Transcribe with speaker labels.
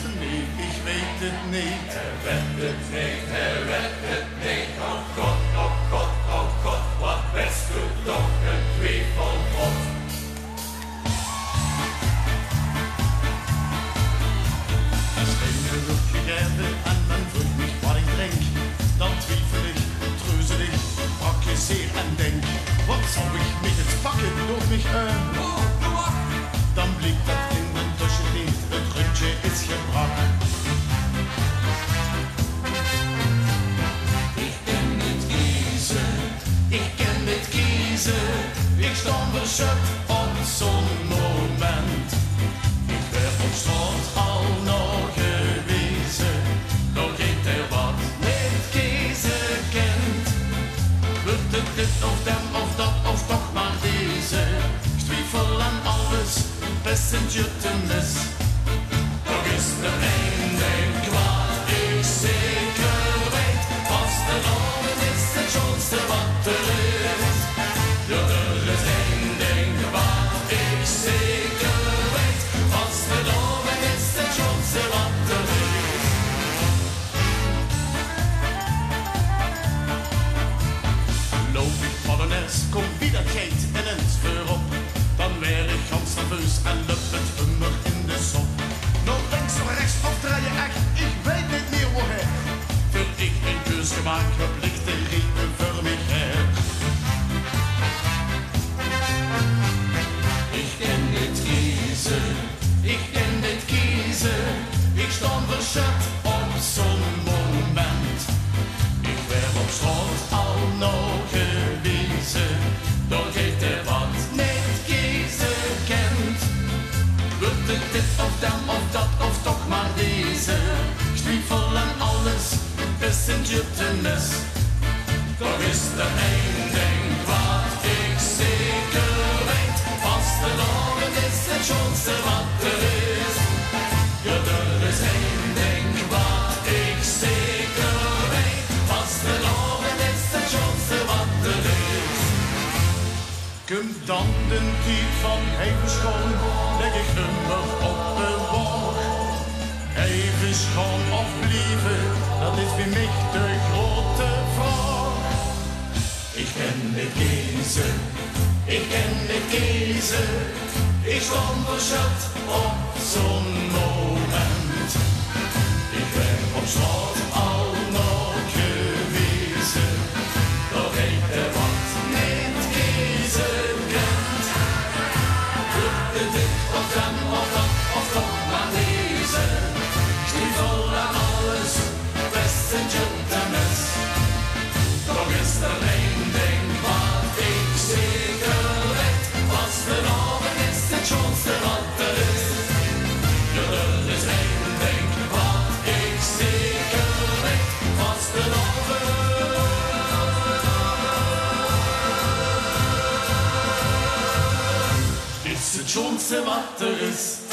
Speaker 1: het niet, ik weet het niet.
Speaker 2: Hij weet het niet, hij weet het niet. Oh God, oh God, oh God, wat best u toch een twijfelbot.
Speaker 1: Als een lucht gegeven en men vroeg mich wat ik drink, dan twijfel ik, treuzelig, praktiseer en denk. Wat zou ik met het pakken door mich Dan blijkt dat in mijn tasje niet, het rundje is gebracht.
Speaker 2: Ik ken niet kiezen,
Speaker 1: Ik ken niet kiezen, ik sta verschut op zo'n moment. Ik ben op straat al nog gewezen, nog geen er wat niet kiezen kent. Wordt het dit of dem of dat of toch maar deze? Ik twijfel aan alles, passenger te mis. Toch is er één ding kwaad, ik zeker weet. Als de loven is het schoonste wat er is. Ja, er is één ding kwaad, ik zeker weet. Als de loven is het schoonste wat er is. Loop ik Polonaise, kom wie dat geet en eens voorop. Dan weer ik gans nerveus en lup het hummer in de sop. Nog links of rechts of draai je echt, ik weet niet meer woher. Voor ik een keus gemaakt heb, ligt de riemen voor mij her. Ik ken niet kiezen, ik ken niet kiezen. Ik stond verschut op zo'n moment. Ik werd op straat al nog gewezen, dan geeft er wat niet kiezen kent. Wordt het dit of dan of dat of toch maar deze? Ik twijfel aan alles, passenger te mis. Toch is er één ding wat ik zeker weet. Als de loven is het schoonste wat er is. Ja, er is één ding wat ik zeker weet. Als de loven is het schoonste wat er is. Komt dan de tijd van even schoon, leg ik nummer op de wal. Even schoon of blijven, dat is voor mij de grote vraag. Ik ken niet kiezen, ik ken niet kiezen. Ik stond verschut op zo'n moment. Ik ben op straat al nog gewezen, doch ik er wat niet kiezen kent. Wordt het dit of dan of dat of toch maar deze? Ik twijfel aan alles, passenger te mis. Toch is er één ding wat ik zeker weet. Als de loven is het schoonste wat er is. Ja, er is één ding wat ik zeker weet. Als de loven is het schoonste wat er is.